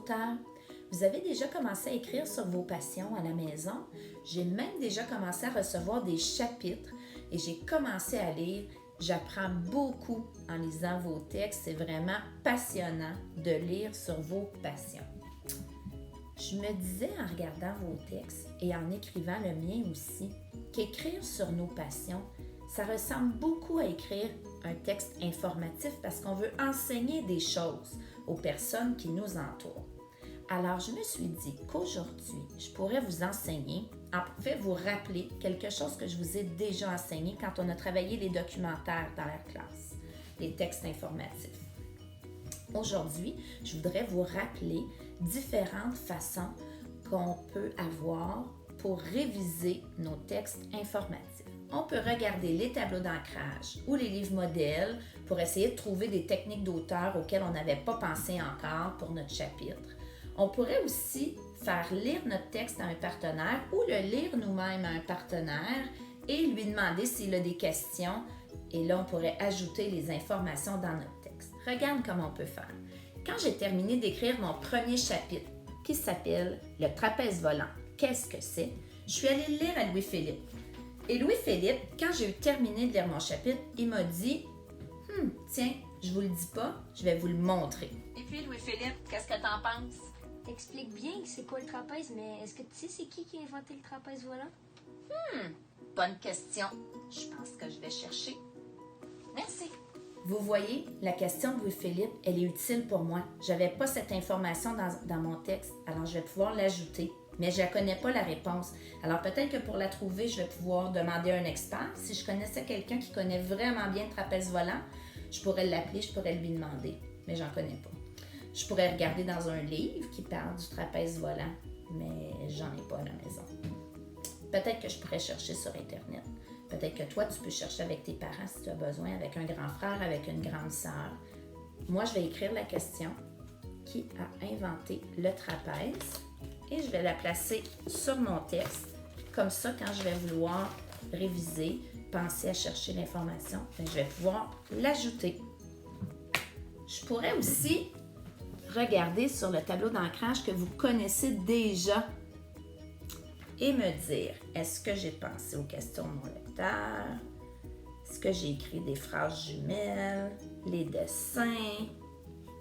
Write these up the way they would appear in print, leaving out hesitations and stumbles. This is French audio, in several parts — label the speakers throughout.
Speaker 1: d'auteur? Vous avez déjà commencé à écrire sur vos passions à la maison? J'ai même déjà commencé à recevoir des chapitres et j'ai commencé à lire. J'apprends beaucoup en lisant vos textes. C'est vraiment passionnant de lire sur vos passions. Je me disais en regardant vos textes et en écrivant le mien aussi, qu'écrire sur nos passions, ça ressemble beaucoup à écrire un texte informatif parce qu'on veut enseigner des choses aux personnes qui nous entourent. Alors, je me suis dit qu'aujourd'hui, je pourrais vous enseigner, en fait, vous rappeler quelque chose que je vous ai déjà enseigné quand on a travaillé les documentaires dans la classe, les textes informatifs. Aujourd'hui, je voudrais vous rappeler différentes façons qu'on peut avoir pour réviser nos textes informatifs. On peut regarder les tableaux d'ancrage ou les livres modèles pour essayer de trouver des techniques d'auteur auxquelles on n'avait pas pensé encore pour notre chapitre. On pourrait aussi faire lire notre texte à un partenaire ou le lire nous-mêmes à un partenaire et lui demander s'il a des questions. Et là, on pourrait ajouter les informations dans notre texte. Regarde comment on peut faire. Quand j'ai terminé d'écrire mon premier chapitre, qui s'appelle « Le trapèze volant », qu'est-ce que c'est? Je suis allée le lire à Louis-Philippe. Et Louis-Philippe, quand j'ai terminé de lire mon chapitre, il m'a dit « Tiens, je vous le dis pas, je vais vous le montrer. » Et puis Louis-Philippe, qu'est-ce que t'en penses?
Speaker 2: T'expliques bien c'est quoi le trapèze, mais est-ce que tu sais c'est qui a inventé le trapèze volant?
Speaker 1: Bonne question. Je pense que je vais chercher. Merci. Vous voyez, la question de Louis-Philippe, elle est utile pour moi. Je n'avais pas cette information dans mon texte, alors je vais pouvoir l'ajouter, mais je ne connais pas la réponse. Alors peut-être que pour la trouver, je vais pouvoir demander à un expert. Si je connaissais quelqu'un qui connaît vraiment bien le trapèze volant, je pourrais l'appeler, je pourrais lui demander, mais j'en connais pas. Je pourrais regarder dans un livre qui parle du trapèze volant, mais j'en ai pas à la maison. Peut-être que je pourrais chercher sur Internet. Peut-être que toi, tu peux chercher avec tes parents si tu as besoin, avec un grand frère, avec une grande sœur. Moi, je vais écrire la question « Qui a inventé le trapèze? » et je vais la placer sur mon texte. Comme ça, quand je vais vouloir réviser, penser à chercher l'information, je vais pouvoir l'ajouter. Je pourrais aussi regarder sur le tableau d'ancrage que vous connaissez déjà et me dire, est-ce que j'ai pensé aux questions de mon lecteur? Est-ce que j'ai écrit des phrases jumelles, les dessins,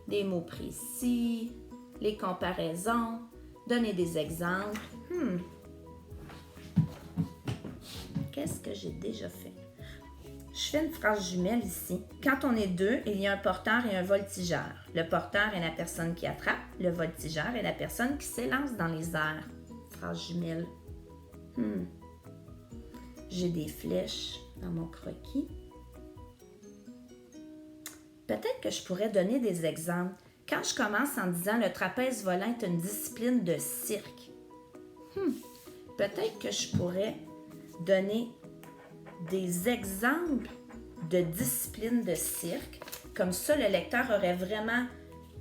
Speaker 1: des mots précis, les comparaisons, donner des exemples? Qu'est-ce que j'ai déjà fait? Je fais une phrase jumelle ici. Quand on est deux, il y a un porteur et un voltigeur. Le porteur est la personne qui attrape, le voltigeur est la personne qui s'élance dans les airs. Phrase jumelle. J'ai des flèches dans mon croquis. Peut-être que je pourrais donner des exemples. Quand je commence en disant le trapèze volant est une discipline de cirque, peut-être que je pourrais donner des exemples de disciplines de cirque. Comme ça, le lecteur aurait vraiment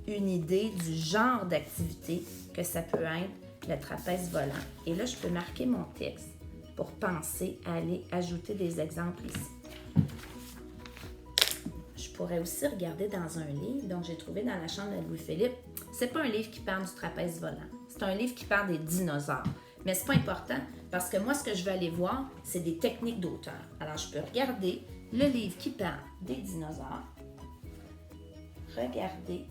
Speaker 1: une idée du genre d'activité que ça peut être le trapèze volant. Et là, je peux marquer mon texte pour penser à aller ajouter des exemples ici. Je pourrais aussi regarder dans un livre dont j'ai trouvé dans la chambre de Louis-Philippe. C'est pas un livre qui parle du trapèze volant. C'est un livre qui parle des dinosaures. Mais c'est pas important parce que moi, ce que je veux aller voir, c'est des techniques d'auteur. Alors, je peux regarder le livre qui parle des dinosaures. Regarder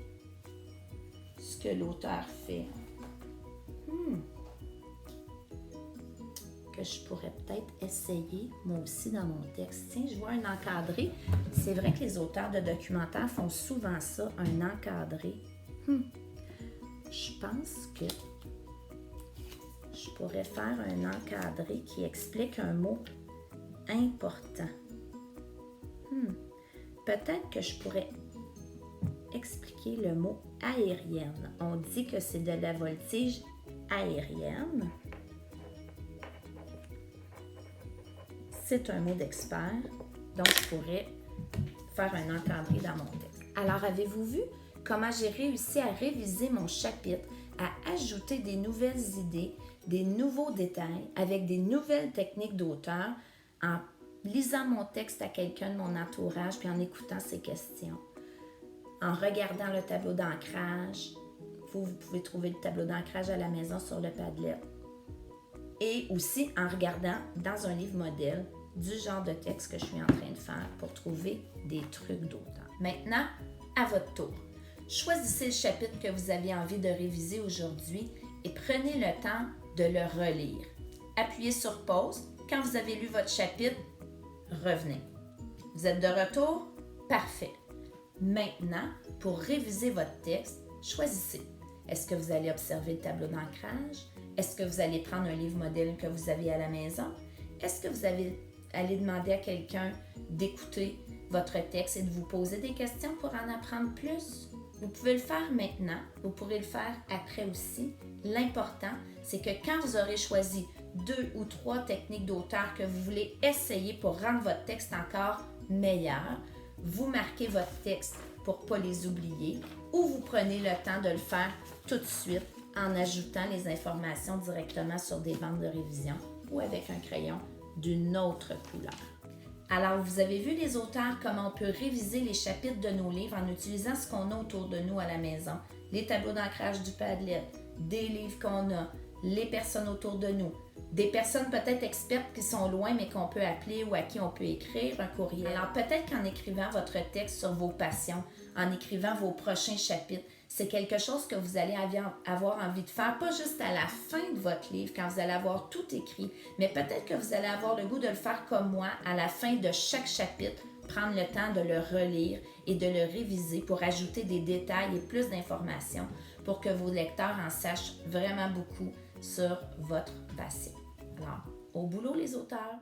Speaker 1: ce que l'auteur fait. Que je pourrais peut-être essayer, moi aussi, dans mon texte. Tiens, je vois un encadré. C'est vrai que les auteurs de documentaires font souvent ça, un encadré. Je pense que je pourrais faire un encadré qui explique un mot important. Peut-être que je pourrais expliquer le mot aérienne. On dit que c'est de la voltige aérienne. C'est un mot d'expert, donc je pourrais faire un encadré dans mon texte. Alors, avez-vous vu comment j'ai réussi à réviser mon chapitre, à ajouter des nouvelles idées, des nouveaux détails avec des nouvelles techniques d'auteur en lisant mon texte à quelqu'un de mon entourage puis en écoutant ses questions, en regardant le tableau d'ancrage, vous pouvez trouver le tableau d'ancrage à la maison sur le Padlet. Et aussi en regardant dans un livre modèle du genre de texte que je suis en train de faire pour trouver des trucs d'auteur. Maintenant, à votre tour. Choisissez le chapitre que vous avez envie de réviser aujourd'hui et prenez le temps de le relire. Appuyez sur pause. Quand vous avez lu votre chapitre, revenez. Vous êtes de retour? Parfait. Maintenant, pour réviser votre texte, choisissez. Est-ce que vous allez observer le tableau d'ancrage? Est-ce que vous allez prendre un livre modèle que vous avez à la maison? Est-ce que vous allez demander à quelqu'un d'écouter votre texte et de vous poser des questions pour en apprendre plus? Vous pouvez le faire maintenant, vous pourrez le faire après aussi. L'important, c'est que quand vous aurez choisi 2 ou 3 techniques d'auteur que vous voulez essayer pour rendre votre texte encore meilleur, vous marquez votre texte pour ne pas les oublier ou vous prenez le temps de le faire tout de suite en ajoutant les informations directement sur des bandes de révision ou avec un crayon d'une autre couleur. Alors, vous avez vu les auteurs, comment on peut réviser les chapitres de nos livres en utilisant ce qu'on a autour de nous à la maison, les tableaux d'ancrage du Padlet, des livres qu'on a, les personnes autour de nous, des personnes peut-être expertes qui sont loin mais qu'on peut appeler ou à qui on peut écrire un courriel. Alors, peut-être qu'en écrivant votre texte sur vos passions, en écrivant vos prochains chapitres, c'est quelque chose que vous allez avoir envie de faire, pas juste à la fin de votre livre, quand vous allez avoir tout écrit, mais peut-être que vous allez avoir le goût de le faire comme moi, à la fin de chaque chapitre, prendre le temps de le relire et de le réviser pour ajouter des détails et plus d'informations pour que vos lecteurs en sachent vraiment beaucoup sur votre passion. Alors, au boulot les auteurs!